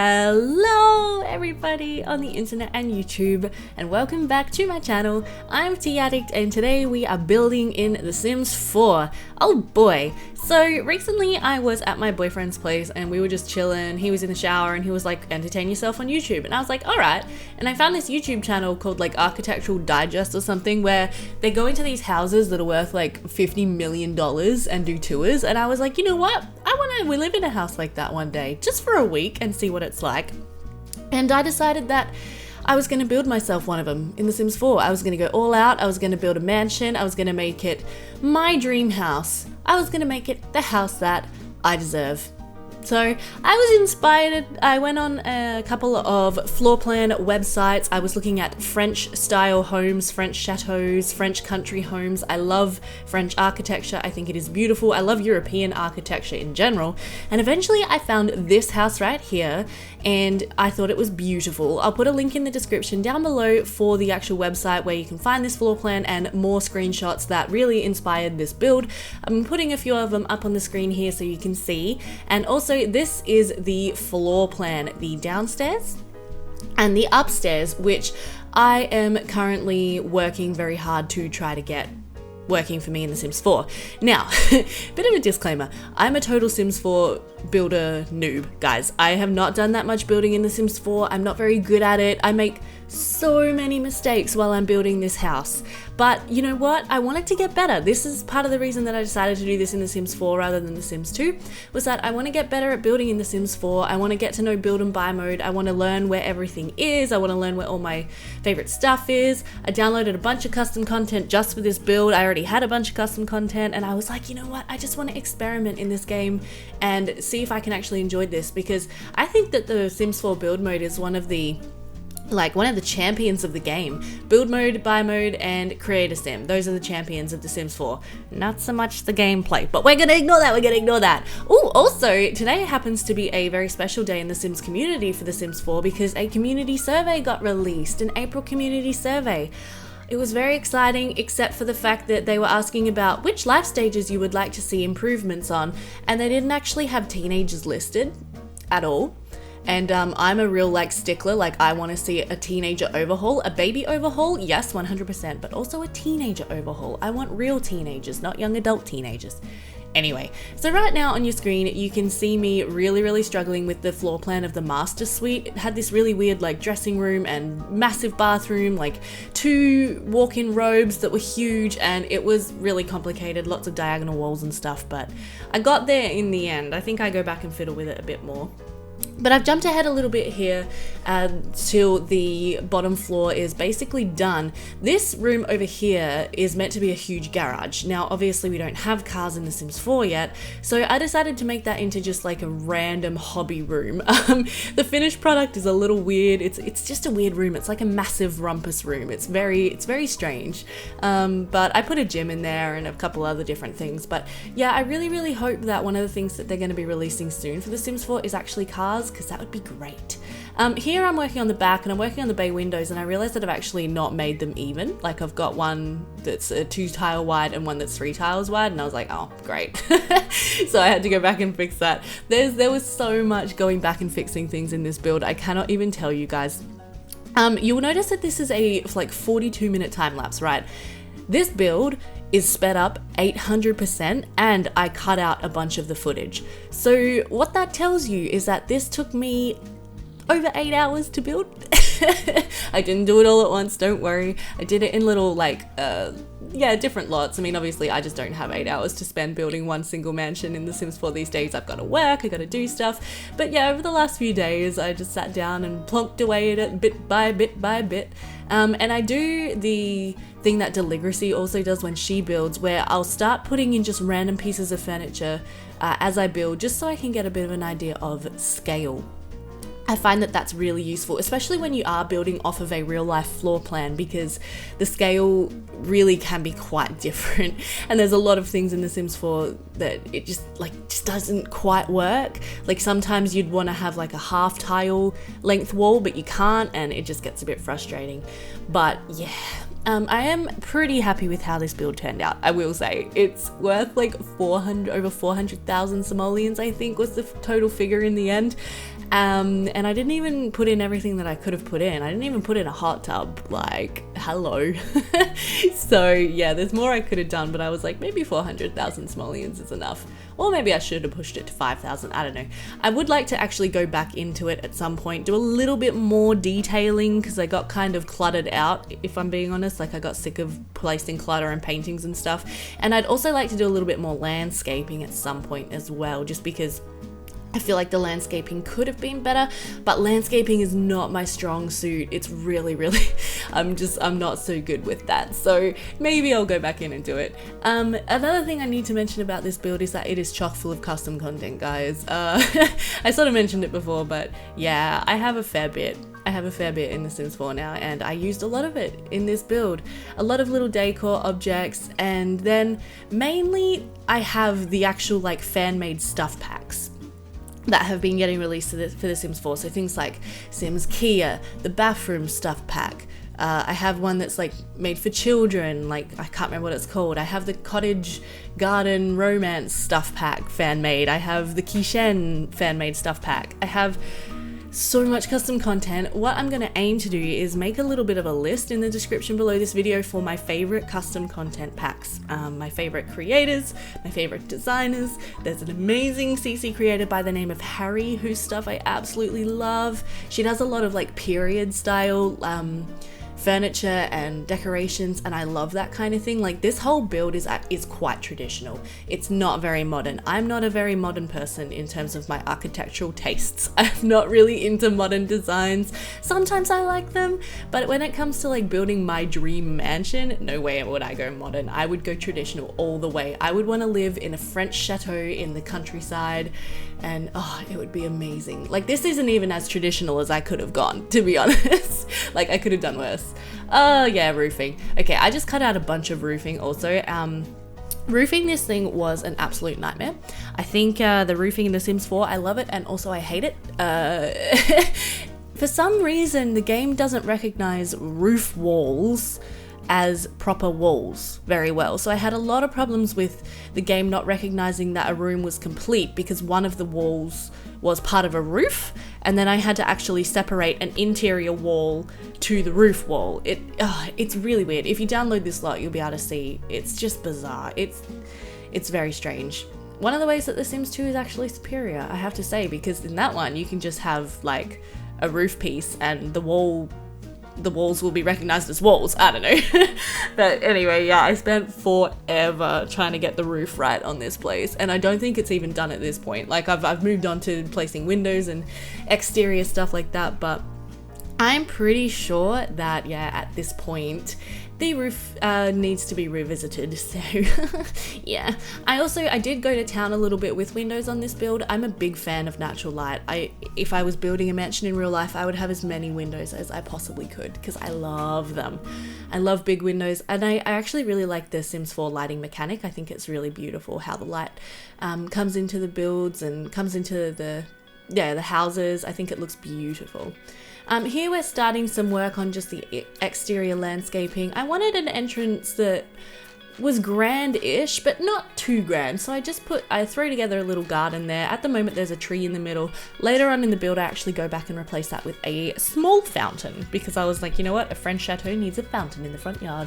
Hello everybody on the internet and YouTube, and welcome back to my channel. I'm Addict, and today we are building in The Sims 4. Oh boy. So recently I was at my boyfriend's place and we were just chilling. He was in the shower and he was like, entertain yourself on YouTube, and I was like, alright. And I found this YouTube channel called like Architectural Digest or something, where they go into these houses that are worth like $50 million and do tours, and I was like, you know what, I want to live in a house like that one day, just for a week, and see what it's like. And I decided that I was going to build myself one of them in The Sims 4. I was going to go all out. I was going to build a mansion. I was going to make it my dream house. I was going to make it the house that I deserve. So I was inspired. I went on a couple of floor plan websites. I was looking at French style homes, French chateaus, French country homes. I love French architecture. I think it is beautiful. I love European architecture in general. And eventually I found this house right here and I thought it was beautiful. I'll put a link in the description down below for the actual website where you can find this floor plan and more screenshots that really inspired this build. I'm putting a few of them up on the screen here so you can see. And also this is the floor plan, the downstairs and the upstairs, which I am currently working very hard to try to get working for me in The Sims 4. Now, bit of a disclaimer, I'm a total Sims 4 builder noob, guys. I have not done that much building in The Sims 4. I'm not very good at it. I make so many mistakes while I'm building this house. But you know what? I wanted to get better. This is part of the reason that I decided to do this in The Sims 4 rather than The Sims 2, was that I want to get better at building in The Sims 4. I want to get to know build and buy mode. I want to learn where everything is. I want to learn where all my favorite stuff is. I downloaded a bunch of custom content just for this build. I already had a bunch of custom content and I was like, you know what? I just want to experiment in this game and see if I can actually enjoy this, because I think that the Sims 4 build mode is one of the champions of the game. Build mode, buy mode, and create a sim. Those are the champions of The Sims 4. Not so much the gameplay, but we're gonna ignore that. Oh, also, today happens to be a very special day in the Sims community for The Sims 4 because a community survey got released, an April community survey. It was very exciting, except for the fact that they were asking about which life stages you would like to see improvements on, and they didn't actually have teenagers listed at all. And I'm a real stickler, I want to see a teenager overhaul, a baby overhaul, yes, 100%, but also a teenager overhaul. I want real teenagers, not young adult teenagers. Anyway, so right now on your screen, you can see me really struggling with the floor plan of the master suite. It had this really weird dressing room and massive bathroom, 2 walk-in robes that were huge, and it was really complicated, lots of diagonal walls and stuff, but I got there in the end. I think I go back and fiddle with it a bit more. But I've jumped ahead a little bit here till the bottom floor is basically done. This room over here is meant to be a huge garage. Now, obviously we don't have cars in The Sims 4 yet, so I decided to make that into just a random hobby room. The finished product is a little weird. It's just a weird room. It's like a massive rumpus room. It's very strange. But I put a gym in there and a couple other different things. But yeah, I really hope that one of the things that they're going to be releasing soon for The Sims 4 is actually cars, because that would be great. Here I'm working on the back and I'm working on the bay windows, and I realized that I've actually not made them even. I've got one that's 2 tile wide and one that's 3 tiles wide, and I was like, oh, great. So I had to go back and fix that. There was so much going back and fixing things in this build. I cannot even tell you guys. You'll notice that this is a 42-minute time lapse, right? This build is sped up 800% and I cut out a bunch of the footage. So what that tells you is that this took me over 8 hours to build. I didn't do it all at once, don't worry. I did it in little different lots. I mean, obviously I just don't have 8 hours to spend building one single mansion in The Sims 4 these days. I've got to work, I got to do stuff. But yeah, over the last few days, I just sat down and plonked away at it bit by bit. And I do the thing that Deligracy also does when she builds, where I'll start putting in just random pieces of furniture as I build, just so I can get a bit of an idea of scale. I find that that's really useful, especially when you are building off of a real life floor plan, because the scale really can be quite different. And there's a lot of things in The Sims 4 that it just doesn't quite work. Sometimes you'd want to have a half tile length wall, but you can't, and it just gets a bit frustrating. But yeah, I am pretty happy with how this build turned out. I will say it's worth over 400,000 simoleons, I think was the total figure in the end. And I didn't even put in everything that I could have put in. I didn't even put in a hot tub, like, hello. So yeah, there's more I could have done, but I was like, maybe 400,000 simoleons is enough. Or maybe I should have pushed it to 5,000, I don't know. I would like to actually go back into it at some point, do a little bit more detailing, because I got kind of cluttered out, if I'm being honest. Like, I got sick of placing clutter and paintings and stuff. And I'd also like to do a little bit more landscaping at some point as well, just because I feel like the landscaping could have been better, but landscaping is not my strong suit. It's really, I'm not so good with that. So maybe I'll go back in and do it. Another thing I need to mention about this build is that it is chock full of custom content, guys. I sort of mentioned it before, but yeah, I have a fair bit. I have a fair bit in The Sims 4 now, and I used a lot of it in this build. A lot of little decor objects, and then mainly I have the actual like fan-made stuff packs that have been getting released for The Sims 4. So things like Sims Kia, the Bafroom stuff pack. I have one that's like made for children, like I can't remember what it's called. I have the Cottage Garden Romance stuff pack fan made. I have the Kichen fan made stuff pack. I have so much custom content. What I'm going to aim to do is make a little bit of a list in the description below this video for my favorite custom content packs, my favorite creators, my favorite designers. There's an amazing CC creator by the name of Harry, whose stuff I absolutely love. She does a lot of like period style furniture and decorations, and I love that kind of thing. Like, this whole build is quite traditional. It's not very modern. I'm not a very modern person in terms of my architectural tastes. I'm not really into modern designs. Sometimes I like them, but when it comes to like building my dream mansion, no way would I go modern. I would go traditional all the way. I would want to live in a French chateau in the countryside, and oh, it would be amazing. Like, this isn't even as traditional as I could have gone, to be honest. Like, I could have done worse. Yeah, roofing. Okay, I just cut out a bunch of roofing also. Roofing this thing was an absolute nightmare. I think the roofing in The Sims 4, I love it, and also I hate it. For some reason, the game doesn't recognize roof walls as proper walls very well. So I had a lot of problems with the game not recognizing that a room was complete because one of the walls was part of a roof, and then I had to actually separate an interior wall to the roof wall. It's really weird. If you download this lot, you'll be able to see. It's just bizarre. It's very strange. One of the ways that The Sims 2 is actually superior, I have to say, because in that one you can just have like a roof piece and the walls will be recognized as walls. I don't know. But anyway, yeah, I spent forever trying to get the roof right on this place, and I don't think it's even done at this point. Like, I've moved on to placing windows and exterior stuff like that, but I'm pretty sure that, yeah, at this point the roof needs to be revisited. So yeah, I did go to town a little bit with windows on this build. I'm a big fan of natural light. If I was building a mansion in real life, I would have as many windows as I possibly could, because I love them. I love big windows, and I actually really like the Sims 4 lighting mechanic. I think it's really beautiful how the light comes into the builds and comes into the houses. I think it looks beautiful. Here we're starting some work on just the exterior landscaping. I wanted an entrance that was grand-ish, but not too grand. So I threw together a little garden there. At the moment, there's a tree in the middle. Later on in the build, I actually go back and replace that with a small fountain, because I was like, you know what? A French chateau needs a fountain in the front yard.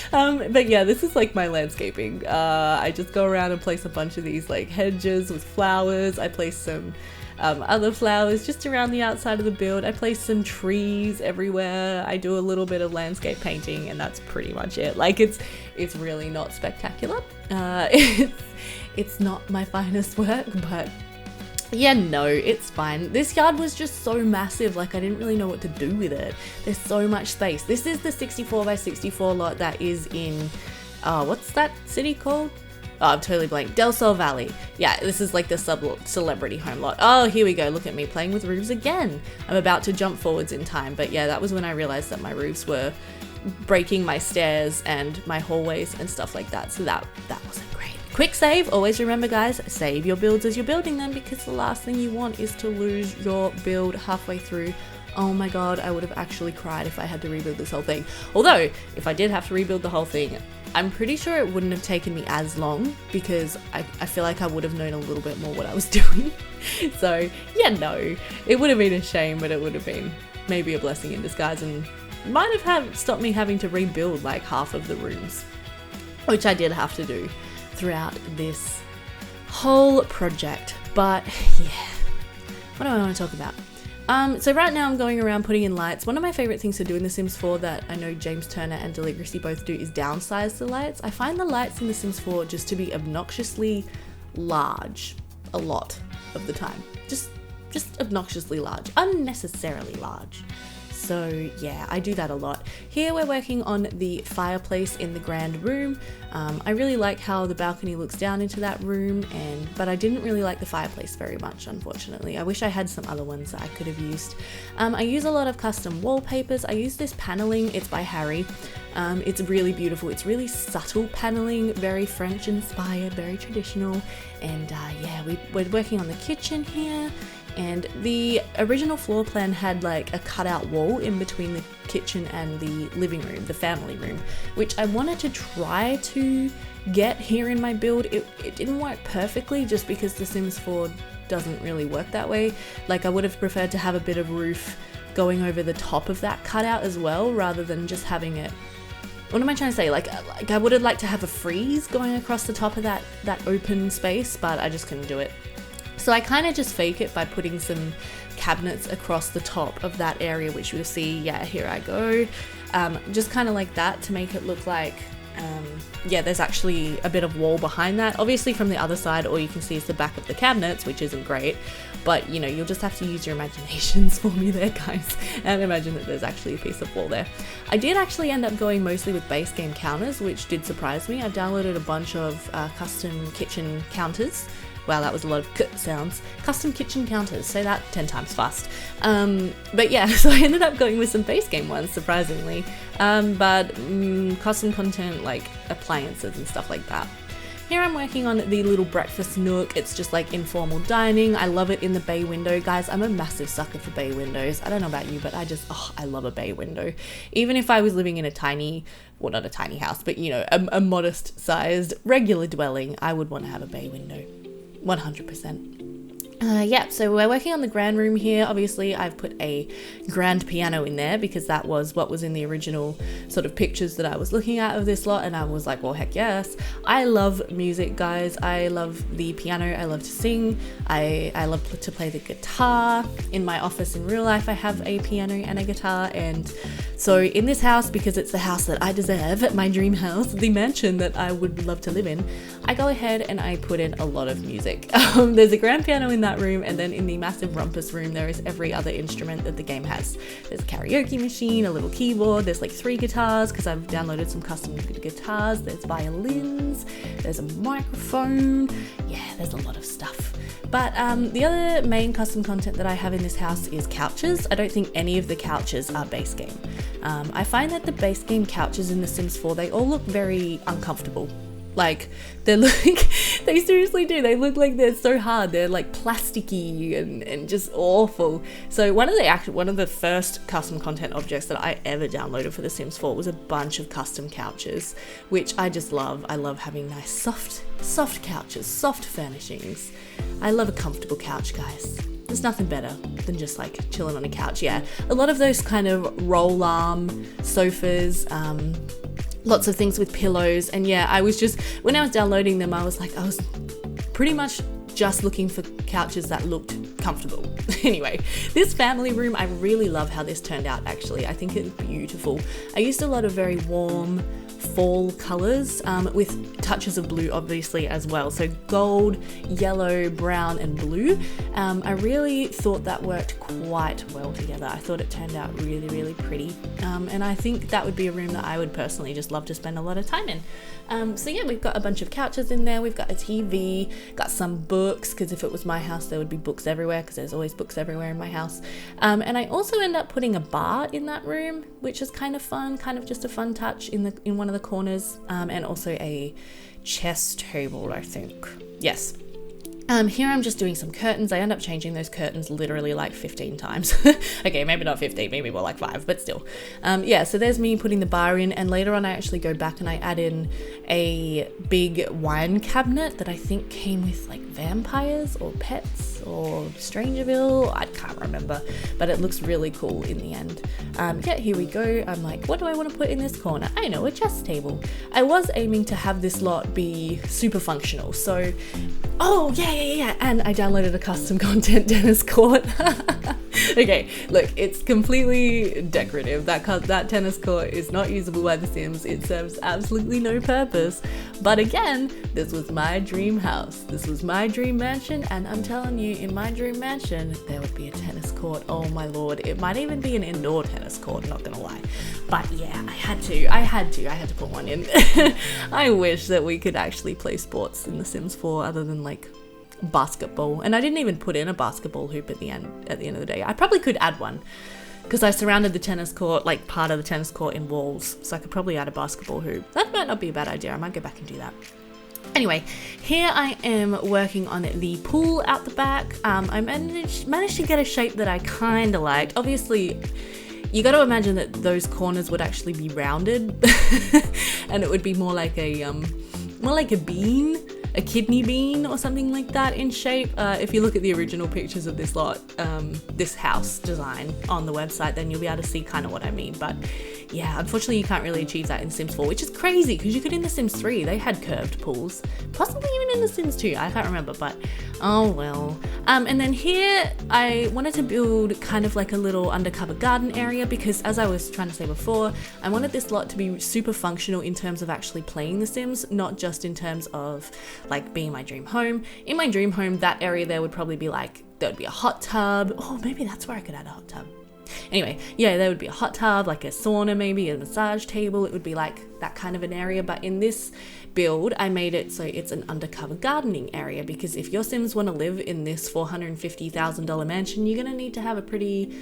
But yeah, this is like my landscaping. I just go around and place a bunch of these like hedges with flowers. I place some other flowers just around the outside of the build. I place some trees everywhere. I do a little bit of landscape painting, and that's pretty much it. Like, it's really not spectacular. It's not my finest work, but yeah, no, it's fine. This yard was just so massive, like I didn't really know what to do with it. There's so much space. This is the 64x64 lot that is in, what's that city called? Oh, I'm totally blank. Del Sol Valley. Yeah, this is like the celebrity home lot. Oh, here we go. Look at me playing with roofs again. I'm about to jump forwards in time, but yeah, that was when I realized that my roofs were breaking my stairs and my hallways and stuff like that. So that wasn't great. Quick save. Always remember, guys, save your builds as you're building them, because the last thing you want is to lose your build halfway through. Oh my god, I would have actually cried if I had to rebuild this whole thing. Although, if I did have to rebuild the whole thing, I'm pretty sure it wouldn't have taken me as long because I feel like I would have known a little bit more what I was doing. So yeah, no, it would have been a shame, but it would have been maybe a blessing in disguise and might have stopped me having to rebuild like half of the rooms, which I did have to do throughout this whole project. But yeah, what do I want to talk about? So right now I'm going around putting in lights. One of my favorite things to do in The Sims 4 that I know James Turner and Deligracy both do is downsize the lights. I find the lights in The Sims 4 just to be obnoxiously large a lot of the time. Just obnoxiously large, unnecessarily large. So yeah, I do that a lot. Here we're working on the fireplace in the grand room. I really like how the balcony looks down into that room, but I didn't really like the fireplace very much, unfortunately. I wish I had some other ones that I could have used. I use a lot of custom wallpapers. I use this paneling, it's by Harry. It's really beautiful. It's really subtle paneling, very French inspired, very traditional. And yeah, we're working on the kitchen here. And the original floor plan had like a cutout wall in between the kitchen and the living room, the family room, which I wanted to try to get here in my build. It didn't work perfectly just because The Sims 4 doesn't really work that way. Like I would have preferred to have a bit of roof going over the top of that cutout as well, rather than just having it. What am I trying to say? Like I would have liked to have a frieze going across the top of that open space, but I just couldn't do it. So I kind of just fake it by putting some cabinets across the top of that area, which you'll see, yeah, here I go. Just kind of like that to make it look like, yeah, there's actually a bit of wall behind that. Obviously from the other side, all you can see is the back of the cabinets, which isn't great. But, you know, you'll just have to use your imaginations for me there, guys, and imagine that there's actually a piece of wall there. I did actually end up going mostly with base game counters, which did surprise me. I downloaded a bunch of custom kitchen counters. Wow, that was a lot of k sounds. Custom kitchen counters, say that 10 times fast. But yeah, so I ended up going with some base game ones, surprisingly. But custom content like appliances and stuff like that. Here I'm working on the little breakfast nook. It's just like informal dining. I love it in the bay window. Guys, I'm a massive sucker for bay windows. I don't know about you, but I love a bay window. Even if I was living in a tiny, well, not a tiny house, but you know, a modest sized regular dwelling, I would want to have a bay window. 100%. Yeah, so we're working on the grand room here. Obviously, I've put a grand piano in there because that was what was in the original sort of pictures that I was looking at of this lot, and I was like, well, heck yes. I love music, guys. I love the piano. I love to sing. I love to play the guitar. In my office in real life, I have a piano and a guitar, and so in this house, because it's the house that I deserve, my dream house, the mansion that I would love to live in, I go ahead and I put in a lot of music. There's a grand piano in that room, and then in the massive Rumpus Room there is every other instrument that the game has. There's a karaoke machine, a little keyboard, there's like 3 guitars because I've downloaded some custom guitars, there's violins, there's a microphone, yeah, there's a lot of stuff. But the other main custom content that I have in this house is couches. I don't think any of the couches are base game. I find that the base game couches in The Sims 4, they all look very uncomfortable. Like, they seriously do. They look like they're so hard. They're like plasticky and just awful. So one of the first custom content objects that I ever downloaded for The Sims 4 was a bunch of custom couches, which I just love. I love having nice soft couches, soft furnishings. I love a comfortable couch, guys. There's nothing better than just like chilling on a couch. Yeah, a lot of those kind of roll arm sofas, lots of things with pillows, and yeah, I was just, when I was downloading them, I was pretty much just looking for couches that looked comfortable. Anyway, this family room, I really love how this turned out actually. I think it's beautiful. I used a lot of very warm fall colors with touches of blue obviously as well. So gold, yellow, brown and blue. I really thought that worked quite well together. I thought it turned out really, really pretty. And I think that would be a room that I would personally just love to spend a lot of time in. So yeah, we've got a bunch of couches in there. We've got a TV, got some books, because if it was my house, there would be books everywhere because there's always books everywhere in my house. And I also end up putting a bar in that room, which is kind of fun, kind of just a fun touch in one of the corners, and also a chess table, I think. Yes. Here I'm just doing some curtains. I end up changing those curtains literally like 15 times. Okay, maybe not 15, maybe more like 5, but still. Yeah, so there's me putting the bar in, and later on I actually go back and I add in a big wine cabinet that I think came with like vampires or pets or Strangerville. I can't remember, but it looks really cool in the end. Yeah, here we go. I'm like, what do I want to put in this corner? I know, a chess table. I was aiming to have this lot be super functional. So, oh yeah, and I downloaded a custom content tennis court. Okay, look, it's completely decorative. That tennis court is not usable by The Sims. It serves absolutely no purpose. But again, this was my dream house. This was my dream mansion, and I'm telling you, in my dream mansion, there would be a tennis court. Oh my lord, it might even be an indoor tennis court, not gonna lie. But yeah, I had to put one in. I wish that we could actually play sports in The Sims 4 other than like basketball, and I didn't even put in a basketball hoop at the end of the day. I probably could add one because I surrounded the tennis court, like part of the tennis court, in walls, so I could probably add a basketball hoop. That might not be a bad idea. I might go back and do that. Anyway, here I am working on the pool out the back. I managed to get a shape that I kind of liked. Obviously, you got to imagine that those corners would actually be rounded and it would be more like a bean, a kidney bean or something like that in shape. If you look at the original pictures of this lot, this house design on the website, then you'll be able to see kind of what I mean. But yeah, unfortunately you can't really achieve that in Sims 4, which is crazy because you could in The Sims 3, they had curved pools, possibly even in The Sims 2, I can't remember, but oh well. And then here I wanted to build kind of like a little undercover garden area because, as I was trying to say before, I wanted this lot to be super functional in terms of actually playing The Sims, not just in terms of like being my dream home. In my dream home, that area there would probably be like, there would be a hot tub. Oh, maybe that's where I could add a hot tub. Anyway, yeah, there would be a hot tub, like a sauna, maybe a massage table. It would be like that kind of an area. But in this build, I made it so it's an undercover gardening area, because if your Sims want to live in this $450,000 mansion, you're going to need to have a pretty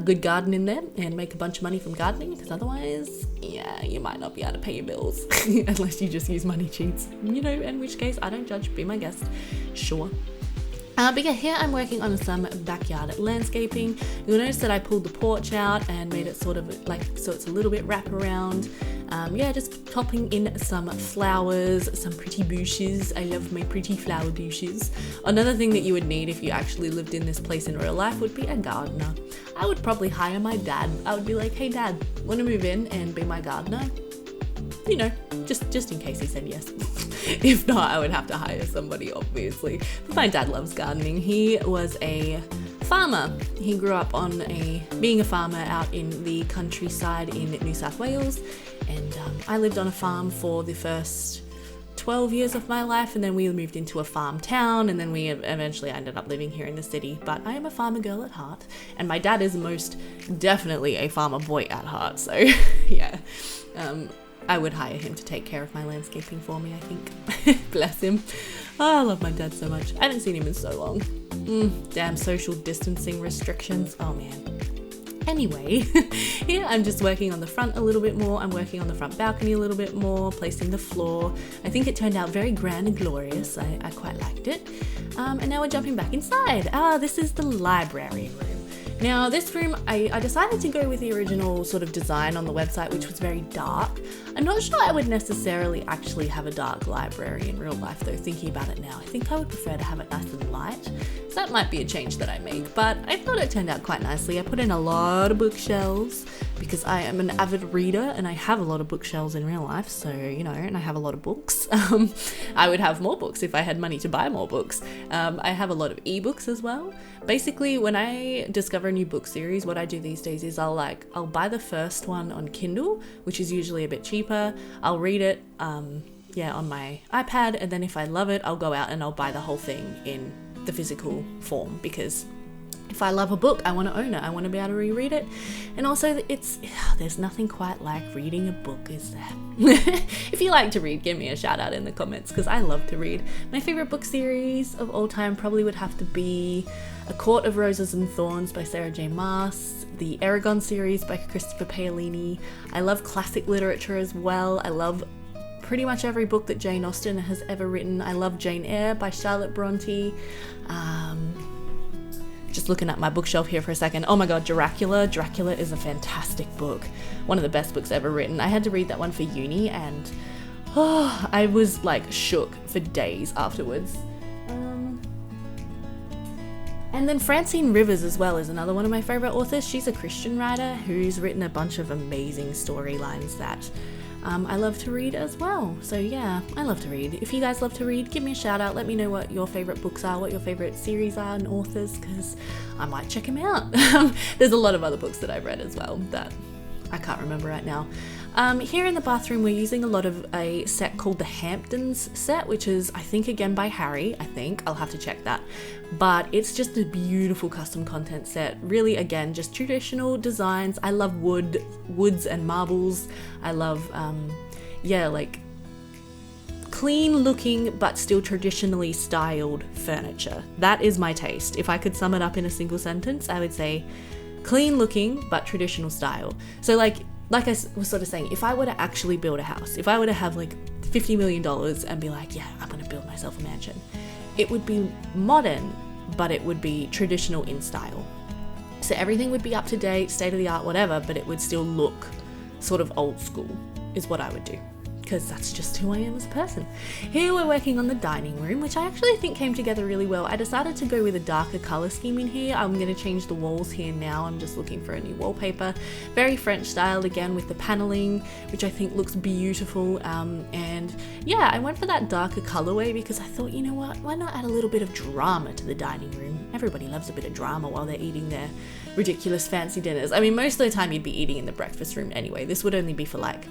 good garden in there and make a bunch of money from gardening, because otherwise, yeah, you might not be able to pay your bills unless you just use money cheats, you know, in which case I don't judge, be my guest, sure. But yeah, here I'm working on some backyard landscaping. You'll notice that I pulled the porch out and made it sort of like, so it's a little bit wraparound. Yeah, just topping in some flowers, some pretty bushes. I love my pretty flower bushes. Another thing that you would need if you actually lived in this place in real life would be a gardener. I would probably hire my dad. I would be like, hey dad, want to move in and be my gardener? You know, just in case he said yes. If not, I would have to hire somebody, obviously. But my dad loves gardening. He was a farmer. He grew up on being a farmer out in the countryside in New South Wales. And I lived on a farm for the first 12 years of my life, and then we moved into a farm town, and then we eventually ended up living here in the city. But I am a farmer girl at heart, and my dad is most definitely a farmer boy at heart. So yeah. I would hire him to take care of my landscaping for me, I think. Bless him. Oh, I love my dad so much. I haven't seen him in so long. Damn social distancing restrictions. Oh man. Anyway, here I'm just working on the front a little bit more. I'm working on the front balcony a little bit more, placing the floor. I think it turned out very grand and glorious. I quite liked it. And now we're jumping back inside. This is the library room. Now this room, I decided to go with the original sort of design on the website, which was very dark. I'm not sure I would necessarily actually have a dark library in real life though, thinking about it now. I think I would prefer to have it nice and light. So that might be a change that I make, but I thought it turned out quite nicely. I put in a lot of bookshelves because I am an avid reader and I have a lot of bookshelves in real life, so you know, and I have a lot of books. I would have more books if I had money to buy more books. I have a lot of ebooks as well. Basically, when I discover a new book series, what I do these days is I'll buy the first one on Kindle, which is usually a bit cheaper. I'll read it on my iPad, and then if I love it, I'll go out and I'll buy the whole thing in the physical form, because if I love a book, I want to own it. I want to be able to reread it. And also, there's nothing quite like reading a book, is there? If you like to read, give me a shout out in the comments, because I love to read. My favorite book series of all time probably would have to be A Court of Roses and Thorns by Sarah J. Maas, the Eragon series by Christopher Paolini. I love classic literature as well. I love pretty much every book that Jane Austen has ever written. I love Jane Eyre by Charlotte Bronte. Just looking at my bookshelf here for a second. Oh my god, Dracula. Dracula is a fantastic book. One of the best books ever written. I had to read that one for uni and I was like shook for days afterwards. And then Francine Rivers as well is another one of my favourite authors. She's a Christian writer who's written a bunch of amazing storylines that I love to read as well. So yeah, I love to read. If you guys love to read, give me a shout out. Let me know what your favourite books are, what your favourite series are and authors, because I might check them out. There's a lot of other books that I've read as well that I can't remember right now. Here in the bathroom, we're using a lot of a set called the Hamptons set, which is, I think, again by Harry, I think. I'll have to check that. But it's just a beautiful custom content set. Really, again, just traditional designs. I love woods and marbles. I love, like clean looking but still traditionally styled furniture. That is my taste. If I could sum it up in a single sentence, I would say clean looking but traditional style. So like I was sort of saying, if I were to actually build a house, if I were to have like $50 million and be like, yeah, I'm gonna build myself a mansion, it would be modern, but it would be traditional in style. So everything would be up to date, state of the art, whatever, but it would still look sort of old school is what I would do, because that's just who I am as a person. Here we're working on the dining room, which I actually think came together really well. I decided to go with a darker color scheme in here. I'm going to change the walls here now. I'm just looking for a new wallpaper. Very French styled again with the paneling, which I think looks beautiful. And yeah, I went for that darker colorway because I thought, you know what, why not add a little bit of drama to the dining room? Everybody loves a bit of drama while they're eating their ridiculous fancy dinners. I mean, most of the time you'd be eating in the breakfast room anyway. This would only be for like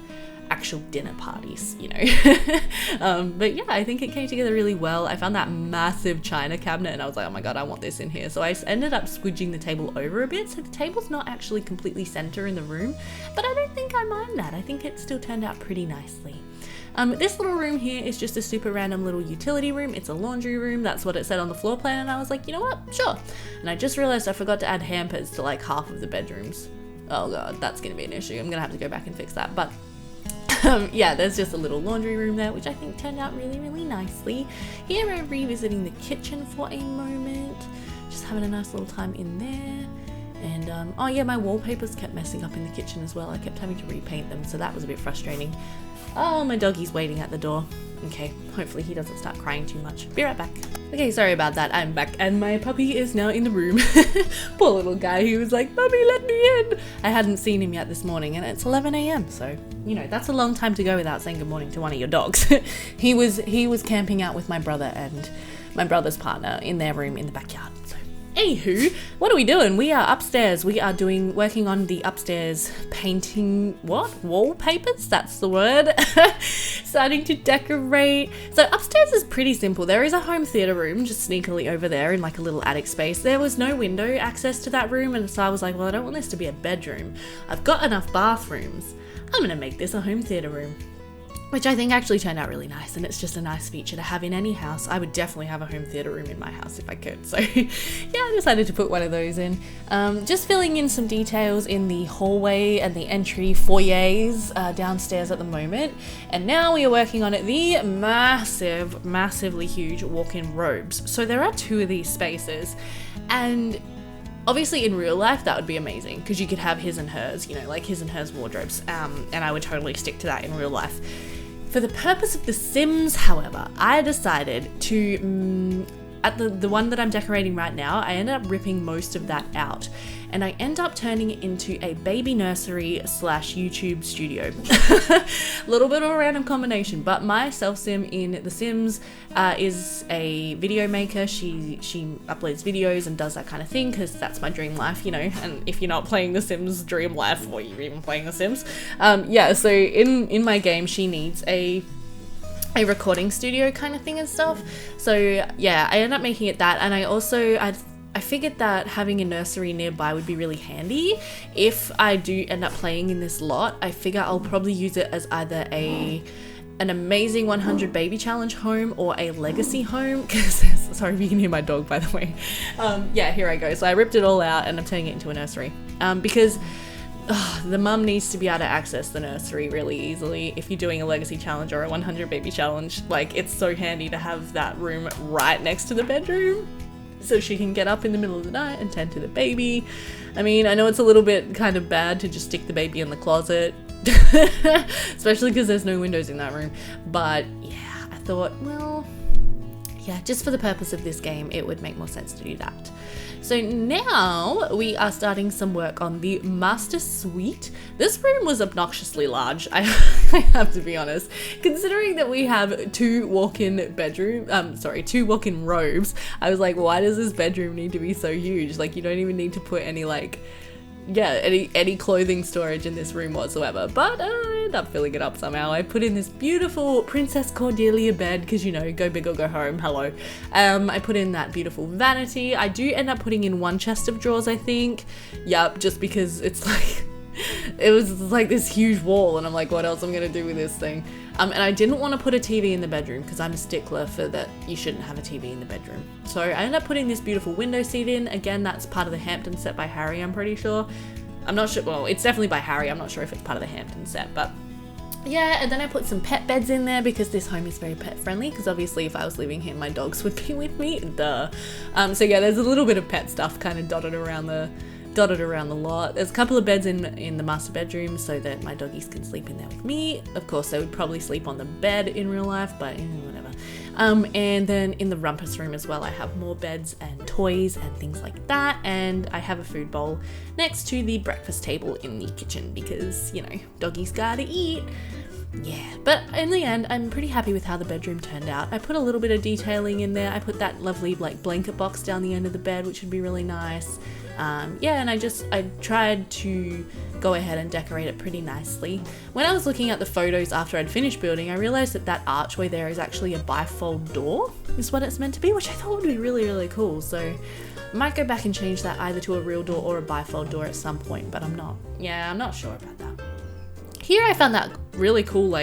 actual dinner parties, you know. But yeah, I think it came together really well. I found that massive china cabinet and I was like, oh my god, I want this in here. So I ended up squidging the table over a bit, so the table's not actually completely center in the room, but I don't think I mind that. I think it still turned out pretty nicely. This little room here is just a super random little utility room. It's a laundry room. That's what it said on the floor plan, and I was like, you know what, sure. And I just realized I forgot to add hampers to like half of the bedrooms. Oh god, that's gonna be an issue. I'm gonna have to go back and fix that. But yeah, there's just a little laundry room there, which I think turned out really, really nicely. Here we're revisiting the kitchen for a moment, just having a nice little time in there. And oh yeah, my wallpapers kept messing up in the kitchen as well. I kept having to repaint them, so that was a bit frustrating. Oh, my doggy's waiting at the door. Okay, hopefully he doesn't start crying too much. Be right back. Okay, sorry about that. I'm back and my puppy is now in the room. Poor little guy, he was like, "Mummy, let me in." I hadn't seen him yet this morning and it's 11 a.m. So, you know, that's a long time to go without saying good morning to one of your dogs. He was camping out with my brother and my brother's partner in their room in the backyard. So, anywho, what are we doing? We are upstairs. We are working on the upstairs painting, wallpapers? That's the word. Starting to decorate. So upstairs is pretty simple. There is a home theater room just sneakily over there in like a little attic space. There was no window access to that room, and so I was like, well, I don't want this to be a bedroom. I've got enough bathrooms. I'm gonna make this a home theater room, which I think actually turned out really nice, and it's just a nice feature to have in any house. I would definitely have a home theater room in my house if I could. So yeah, I decided to put one of those in. Just filling in some details in the hallway and the entry foyers downstairs at the moment. And now we are working on the massively huge walk-in robes. So there are two of these spaces, and obviously in real life that would be amazing because you could have his and hers, you know, like his and hers wardrobes, and I would totally stick to that in real life. For the purpose of The Sims, however, I decided to, at the one that I'm decorating right now, I ended up ripping most of that out. And I end up turning it into a baby nursery / YouTube studio. A little bit of a random combination, but my self-sim in The Sims is a video maker. She uploads videos and does that kind of thing because that's my dream life, you know. And if you're not playing The Sims dream life, or you're even playing The Sims, yeah. So in my game, she needs a recording studio kind of thing and stuff. So yeah, I ended up making it that, and I figured that having a nursery nearby would be really handy. If I do end up playing in this lot, I figure I'll probably use it as either an amazing 100 baby challenge home or a legacy home, because sorry if you can hear my dog, by the way. Yeah, here I go. So I ripped it all out and I'm turning it into a nursery, because the mum needs to be able to access the nursery really easily. If you're doing a legacy challenge or a 100 baby challenge, like it's so handy to have that room right next to the bedroom so she can get up in the middle of the night and tend to the baby. I mean, I know it's a little bit kind of bad to just stick the baby in the closet, especially because there's no windows in that room. But yeah, I thought, well, yeah, just for the purpose of this game, it would make more sense to do that. So now we are starting some work on the master suite. This room was obnoxiously large, I have to be honest. Considering that we have two walk-in robes, I was like, why does this bedroom need to be so huge? Like, you don't even need to put any any clothing storage in this room whatsoever, but I ended up filling it up somehow. I put in this beautiful Princess Cordelia bed because, you know, go big or go home, hello. I put in that beautiful vanity. I do end up putting in one chest of drawers, I think. Yep, just because it's like it was like this huge wall and I'm like, what else am I gonna do with this thing? And I didn't want to put a TV in the bedroom because I'm a stickler for that you shouldn't have a TV in the bedroom. So I ended up putting this beautiful window seat in. Again, that's part of the Hamptons set by Harry, I'm pretty sure. I'm not sure, well, it's definitely by Harry. I'm not sure if it's part of the Hamptons set, but yeah. And then I put some pet beds in there because this home is very pet friendly, because obviously if I was living here, my dogs would be with me, duh. So yeah, there's a little bit of pet stuff kind of dotted around the lot. There's a couple of beds in the master bedroom so that my doggies can sleep in there with me. Of course, they would probably sleep on the bed in real life, but whatever. And then in the Rumpus Room as well, I have more beds and toys and things like that. And I have a food bowl next to the breakfast table in the kitchen because, you know, doggies gotta eat. Yeah, but in the end, I'm pretty happy with how the bedroom turned out. I put a little bit of detailing in there. I put that lovely blanket box down the end of the bed, which would be really nice. Yeah, and I tried to go ahead and decorate it pretty nicely. When I was looking at the photos after I'd finished building, I realized that archway there is actually a bifold door, is what it's meant to be, which I thought would be really, really cool. So I might go back and change that either to a real door or a bifold door at some point, but I'm not sure about that. Here I found that really cool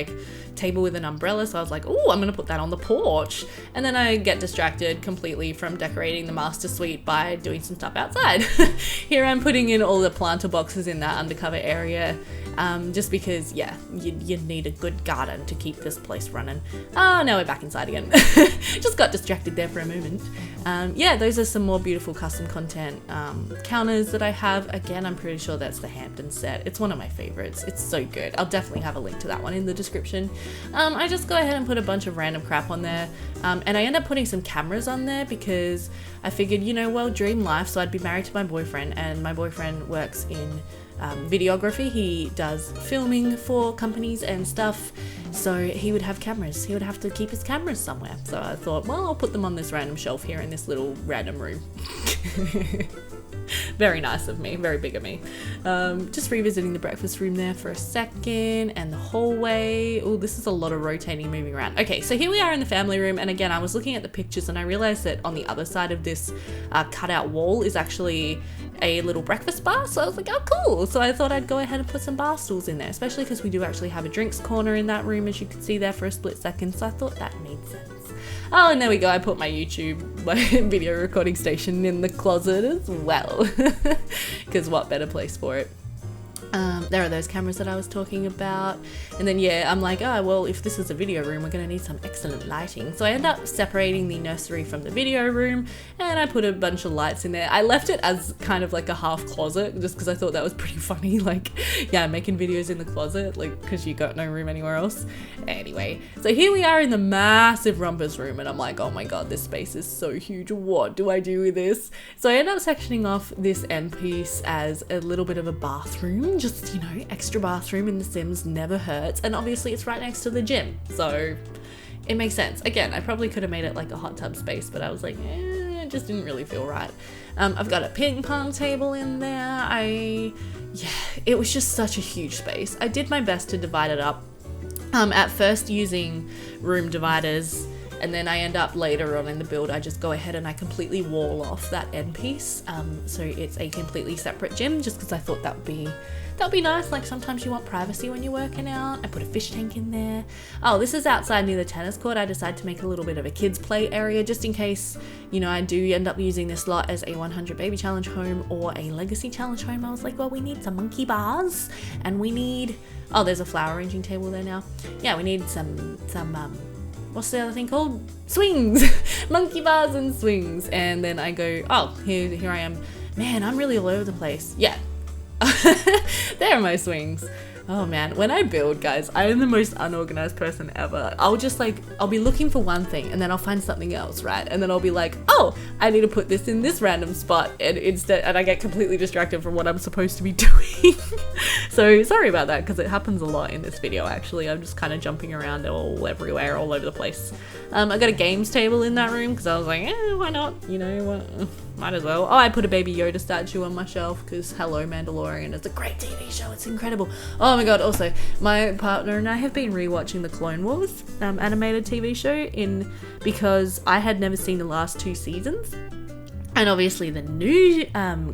table with an umbrella, so I was like, oh, I'm gonna put that on the porch. And then I get distracted completely from decorating the master suite by doing some stuff outside. Here I'm putting in all the planter boxes in that undercover area, just because, yeah, you need a good garden to keep this place running. Oh, now we're back inside again. Just got distracted there for a moment. Yeah, those are some more beautiful custom content counters that I have. Again, I'm pretty sure that's the Hamptons set. It's one of my favorites. It's so good. I'll definitely have a link to that one in the description. I just go ahead and put a bunch of random crap on there, and I end up putting some cameras on there because I figured, you know, well, dream life. So I'd be married to my boyfriend, and my boyfriend works in videography. He does filming for companies and stuff, so he would have cameras. He would have to keep his cameras somewhere. So I thought, well, I'll put them on this random shelf here in this little random room. Very nice of me, very big of me. Just revisiting the breakfast room there for a second, and the hallway. Oh, this is a lot of rotating, moving around. Okay, so here we are in the family room, and again, I was looking at the pictures and I realized that on the other side of this cutout wall is actually a little breakfast bar. So I was like, oh, cool. So I thought I'd go ahead and put some bar stools in there, especially because we do actually have a drinks corner in that room, as you could see there for a split second. So I thought that made sense. Oh, and there we go. I put my video recording station in the closet as well, because what better place for it? There are those cameras that I was talking about. And then, yeah, I'm like, oh, well, if this is a video room, we're going to need some excellent lighting. So I end up separating the nursery from the video room, and I put a bunch of lights in there. I left it as kind of like a half closet just because I thought that was pretty funny. Like, yeah, making videos in the closet, like, because you got no room anywhere else. Anyway, so here we are in the massive Rumpus Room, and I'm like, oh my god, this space is so huge. What do I do with this? So I end up sectioning off this end piece as a little bit of a bathroom. Just, you know, extra bathroom in The Sims never hurts. And obviously it's right next to the gym, so it makes sense. Again, I probably could have made it like a hot tub space, but I was like, it just didn't really feel right. I've got a ping pong table in there. Yeah, it was just such a huge space. I did my best to divide it up. At first using room dividers and then I end up later on in the build, I just go ahead and I completely wall off that end piece, so it's a completely separate gym, just because I thought that would be nice. Like sometimes you want privacy when you're working out. I put a fish tank in there. Oh, this is outside near the tennis court. I decided to make a little bit of a kids play area, just in case, you know, I do end up using this lot as a 100 baby challenge home or a legacy challenge home. I was like, well, we need some monkey bars, and we need, oh, there's a flower arranging table there now. Yeah, we need some what's the other thing called? Swings! Monkey bars and swings. And then I go, oh, here I am. Man, I'm really all over the place. Yeah. There are my swings. Oh man, when I build, guys, I am the most unorganized person ever. I'll be looking for one thing and then I'll find something else, right? And then I'll be like, oh, I need to put this in this random spot, and I get completely distracted from what I'm supposed to be doing. So sorry about that, because it happens a lot in this video actually. I'm just kind of jumping around everywhere, all over the place. I got a games table in that room because I was like, why not? You know what? Might as well. Oh, I put a Baby Yoda statue on my shelf because hello, Mandalorian. It's a great TV show. It's incredible. Oh my god, also, my partner and I have been rewatching the Clone Wars animated TV show because I had never seen the last 2 seasons. And obviously the new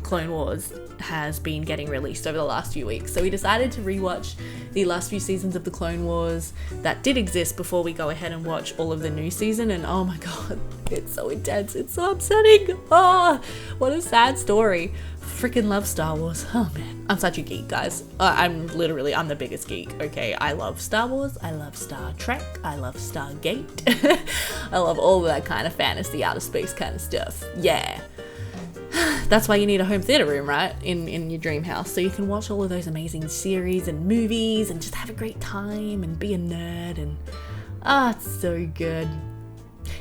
Clone Wars has been getting released over the last few weeks. So we decided to rewatch the last few seasons of the Clone Wars that did exist before we go ahead and watch all of the new season. And oh my god, it's so intense. It's so upsetting. Oh, what a sad story. Freaking love Star Wars. Oh man, I'm such a geek, guys. I'm the biggest geek, okay? I love Star Wars, I love Star Trek, I love Stargate. I love all that kind of fantasy, outer space kind of stuff. Yeah. That's why you need a home theater room, right? In your dream house, so you can watch all of those amazing series and movies and just have a great time and be a nerd, and it's so good.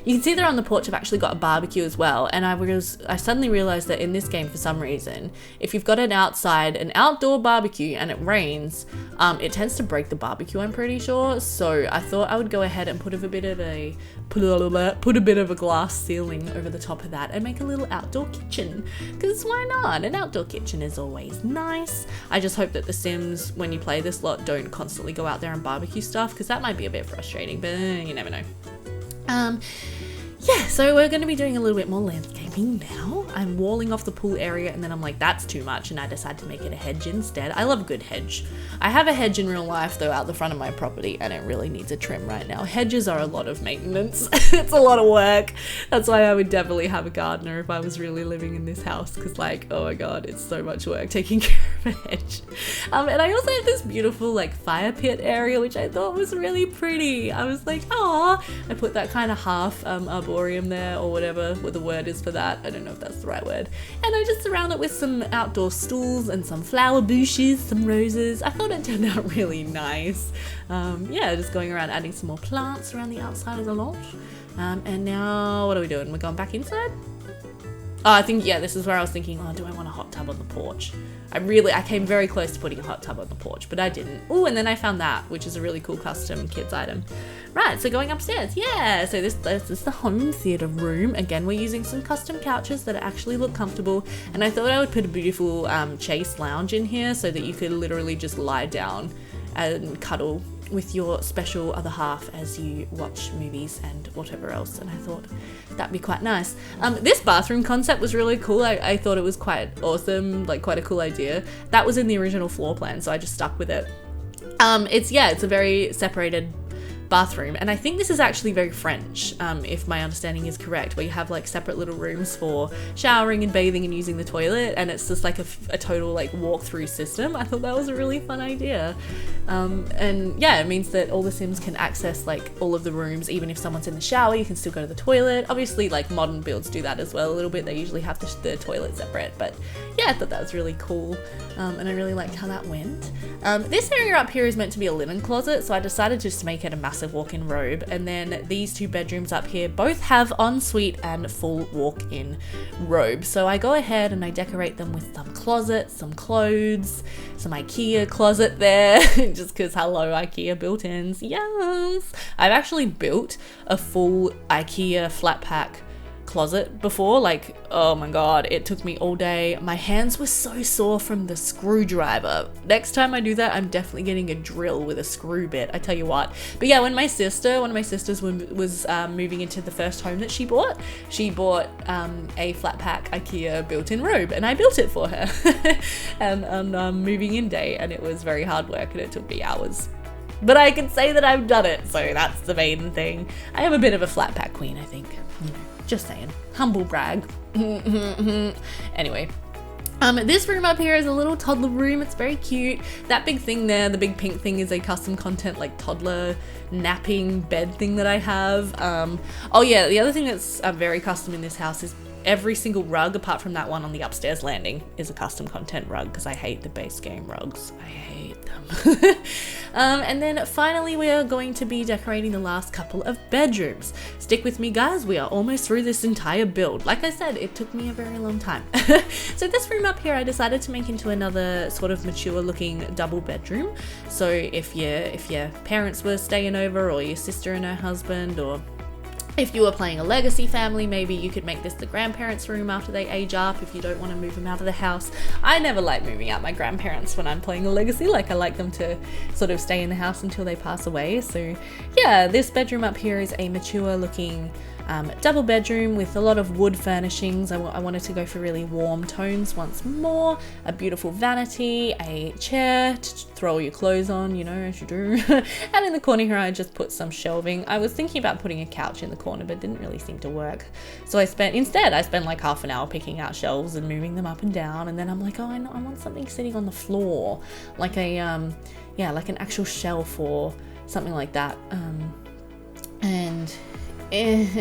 You can see there on the porch I've actually got a barbecue as well, and I suddenly realized that in this game, for some reason, if you've got an outdoor barbecue and it rains, it tends to break the barbecue, I'm pretty sure. So I thought I would go ahead and put a bit of a glass ceiling over the top of that and make a little outdoor kitchen, because why not? An outdoor kitchen is always nice. I just hope that the Sims, when you play this lot, don't constantly go out there and barbecue stuff, because that might be a bit frustrating, but you never know. Yeah, so we're going to be doing a little bit more landscaping now. I'm walling off the pool area, and then I'm like, that's too much, and I decided to make it a hedge instead. I love a good hedge. I have a hedge in real life though out the front of my property, and it really needs a trim right now. Hedges are a lot of maintenance. It's a lot of work. That's why I would definitely have a gardener if I was really living in this house, because like, oh my god, it's so much work taking care of a hedge. And I also have this beautiful like fire pit area, which I thought was really pretty. I was like, oh, I put that kind of half arboreum there, or whatever what the word is for that. I don't know if that's the right word. And I just surround it with some outdoor stools and some flower bushes, some roses. I thought it turned out really nice. Yeah, just going around adding some more plants around the outside of the lot. And now what are we doing? We're going back inside? Oh, I think, yeah, this is where I was thinking, oh, do I want a hot tub on the porch? I came very close to putting a hot tub on the porch, but I didn't. Oh, and then I found that, which is a really cool custom kids item. Right, so going upstairs, yeah, so this is the home theater room. Again, we're using some custom couches that actually look comfortable, and I thought I would put a beautiful chase lounge in here so that you could literally just lie down and cuddle with your special other half as you watch movies and whatever else, and I thought that'd be quite nice. This bathroom concept was really cool. I thought it was quite awesome, like quite a cool idea. That was in the original floor plan, so I just stuck with it. It's a very separated bathroom, and I think this is actually very French, if my understanding is correct, where you have like separate little rooms for showering and bathing and using the toilet, and it's just like a total like walk-through system. I thought that was a really fun idea. And yeah, it means that all the Sims can access like all of the rooms. Even if someone's in the shower, you can still go to the toilet. Obviously, like modern builds do that as well a little bit. They usually have the toilet separate, but yeah, I thought that was really cool, and I really liked how that went. This area up here is meant to be a linen closet, so I decided just to make it a massive walk-in robe. And then these 2 bedrooms up here both have ensuite and full walk-in robes. So I go ahead and I decorate them with some closets, some clothes, some IKEA closet there, just because hello IKEA built-ins, yes! I've actually built a full IKEA flat pack closet before. Like, oh my god, it took me all day. My hands were so sore from the screwdriver. Next time I do that, I'm definitely getting a drill with a screw bit, I tell you what. But yeah, when one of my sisters was moving into the first home that she bought a flat pack IKEA built-in robe, and I built it for her and on moving in day, and it was very hard work and it took me hours. But I can say that I've done it, so that's the main thing. I am a bit of a flat pack queen, I think. You know, just saying. Humble brag. Anyway. This room up here is a little toddler room. It's very cute. That big thing there, the big pink thing, is a custom content like toddler napping bed thing that I have. Oh yeah, the other thing that's very custom in this house is every single rug, apart from that one on the upstairs landing, is a custom content rug because I hate the base game rugs. I hate them. And then finally we are going to be decorating the last couple of bedrooms. Stick with me guys, we are almost through this entire build. Like I said, it took me a very long time. So this room up here I decided to make into another sort of mature looking double bedroom. So if your parents were staying over, or your sister and her husband, or if you were playing a legacy family, maybe you could make this the grandparents' room after they age up if you don't want to move them out of the house. I never like moving out my grandparents when I'm playing a legacy. Like, I like them to sort of stay in the house until they pass away. So yeah, this bedroom up here is a mature looking double bedroom with a lot of wood furnishings. I wanted to go for really warm tones once more. A beautiful vanity, a chair to throw all your clothes on, you know, as you do. And in the corner here I just put some shelving. I was thinking about putting a couch in the corner, but it didn't really seem to work. So I spent like half an hour picking out shelves and moving them up and down, and then I'm like, oh, I want something sitting on the floor, like a like an actual shelf or something like that. I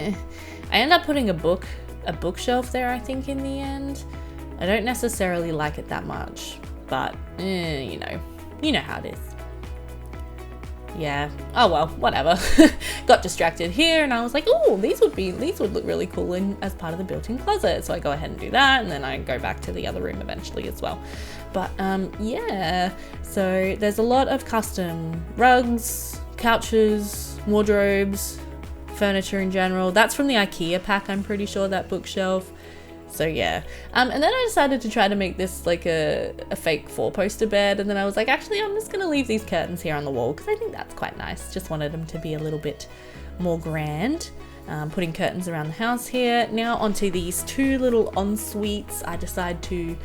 end up putting a bookshelf there, I think, in the end. I don't necessarily like it that much, but you know how it is. Yeah, oh well, whatever. Got distracted here and I was like, oh, these would look really cool as part of the built-in closet. So I go ahead and do that, and then I go back to the other room eventually as well. But yeah, so there's a lot of custom rugs, couches, wardrobes, furniture in general. That's from the IKEA pack, I'm pretty sure, that bookshelf. So yeah, and then I decided to try to make this like a fake 4-poster bed, and then I was like, actually I'm just gonna leave these curtains here on the wall because I think that's quite nice. Just wanted them to be a little bit more grand. Putting curtains around the house here. Now onto these two little en-suites. I decided to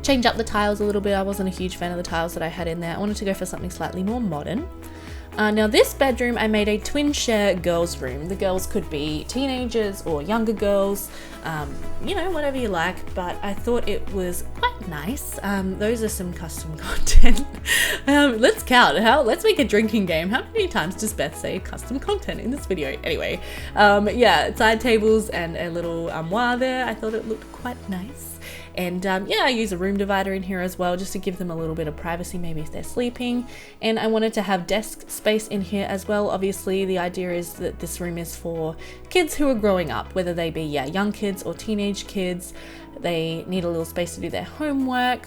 change up the tiles a little bit. I wasn't a huge fan of the tiles that I had in there. I wanted to go for something slightly more modern. Now this bedroom, I made a twin share girls room. The girls could be teenagers or younger girls, you know, whatever you like, but I thought it was quite nice. Those are some custom content. Let's count. Let's make a drinking game. How many times does Beth say custom content in this video? Anyway, yeah, side tables and a little armoire there. I thought it looked quite nice. And yeah, I use a room divider in here as well, just to give them a little bit of privacy, maybe if they're sleeping. And I wanted to have desk space in here as well. Obviously, the idea is that this room is for kids who are growing up, whether they be young kids or teenage kids. They need a little space to do their homework.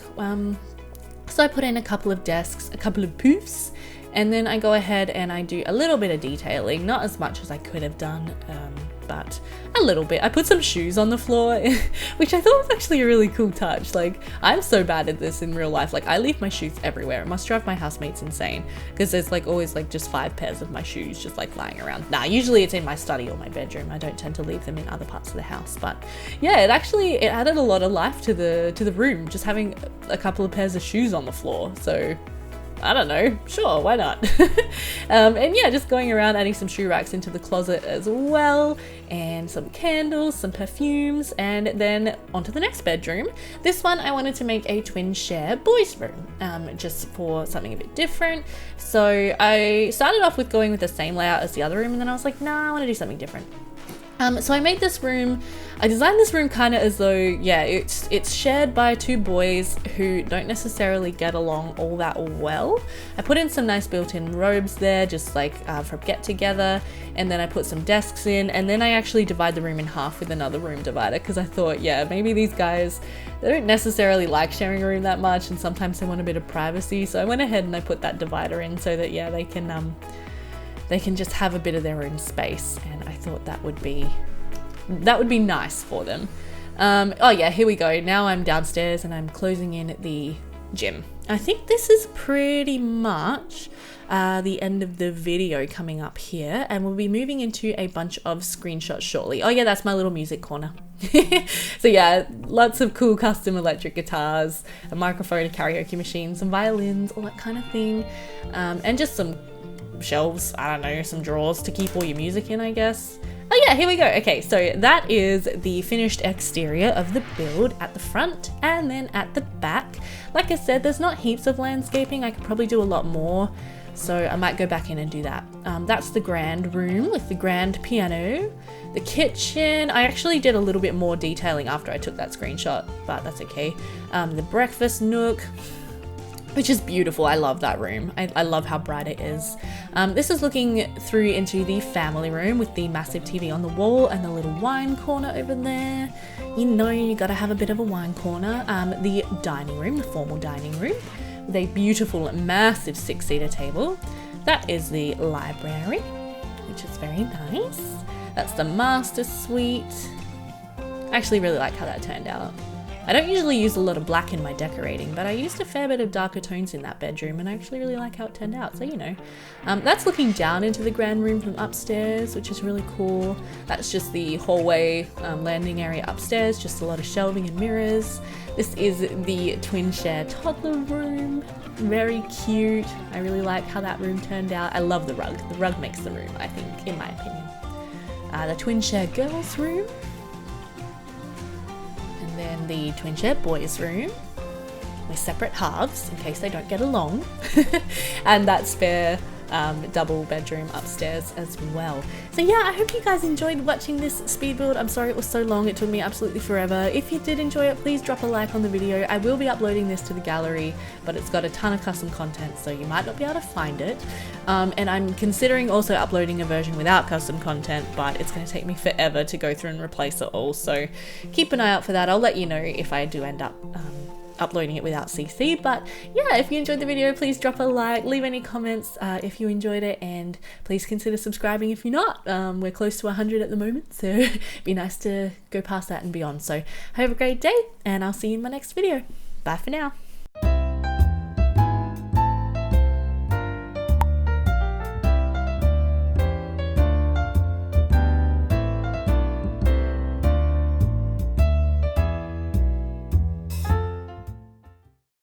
So I put in a couple of desks, a couple of poofs, and then I go ahead and I do a little bit of detailing, not as much as I could have done, but a little bit. I put some shoes on the floor, which I thought was actually a really cool touch. Like, I'm so bad at this in real life. Like, I leave my shoes everywhere. It must drive my housemates insane because there's like always like just 5 pairs of my shoes just like lying around. Nah, usually it's in my study or my bedroom. I don't tend to leave them in other parts of the house, but yeah, it added a lot of life to the room, just having a couple of pairs of shoes on the floor. So I don't know, sure, why not? And yeah, just going around adding some shoe racks into the closet as well, and some candles, some perfumes, and then onto the next bedroom. This one I wanted to make a twin share boys room, just for something a bit different. So I started off with going with the same layout as the other room, and then I was like, nah, I want to do something different. So I made this room, I designed this room kind of as though, yeah, it's shared by 2 boys who don't necessarily get along all that well. I put in some nice built-in robes there, just like from get together, and then I put some desks in, and then I actually divide the room in half with another room divider, because I thought, yeah, maybe these guys, they don't necessarily like sharing a room that much, and sometimes they want a bit of privacy. So I went ahead and I put that divider in so that, yeah, they can just have a bit of their own space, and I thought that would be that would be nice for them. Oh yeah, here we go. Now I'm downstairs and I'm closing in the gym. I think this is pretty much the end of the video coming up here, and we'll be moving into a bunch of screenshots shortly. Oh yeah, that's my little music corner. So yeah, lots of cool custom electric guitars, a microphone, a karaoke machine, some violins, all that kind of thing, and just some shelves, I don't know, some drawers to keep all your music in, I guess. Oh yeah, here we go. Okay, so that is the finished exterior of the build at the front and then at the back. Like I said, there's not heaps of landscaping. I could probably do a lot more, so I might go back in and do that. That's the grand room with the grand piano. The kitchen, I actually did a little bit more detailing after I took that screenshot, but that's okay. The breakfast nook, which is beautiful. I love that room. I love how bright it is. This is looking through into the family room with the massive TV on the wall and the little wine corner over there. You know, you gotta have a bit of a wine corner. The dining room, the formal dining room, with a beautiful, massive 6-seater table. That is the library, which is very nice. That's the master suite. I actually really like how that turned out. I don't usually use a lot of black in my decorating, but I used a fair bit of darker tones in that bedroom, and I actually really like how it turned out, so you know. That's looking down into the grand room from upstairs, which is really cool. That's just the hallway landing area upstairs, just a lot of shelving and mirrors. This is the twin share toddler room, very cute. I really like how that room turned out. I love the rug. The rug makes the room, I think, in my opinion. The twin share girls room. And then the twin share boys room with separate halves in case they don't get along. And that spare double bedroom upstairs as well. So yeah, I hope you guys enjoyed watching this speed build. I'm sorry it was so long, it took me absolutely forever. If you did enjoy it, please drop a like on the video. I will be uploading this to the gallery, but it's got a ton of custom content, so you might not be able to find it. And I'm considering also uploading a version without custom content, but it's going to take me forever to go through and replace it all, so keep an eye out for that. I'll let you know if I do end up uploading it without CC. But yeah, if you enjoyed the video, please drop a like, leave any comments if you enjoyed it, and please consider subscribing if you're not. We're close to 100 at the moment, so it'd be nice to go past that and beyond. So have a great day, and I'll see you in my next video. Bye for now.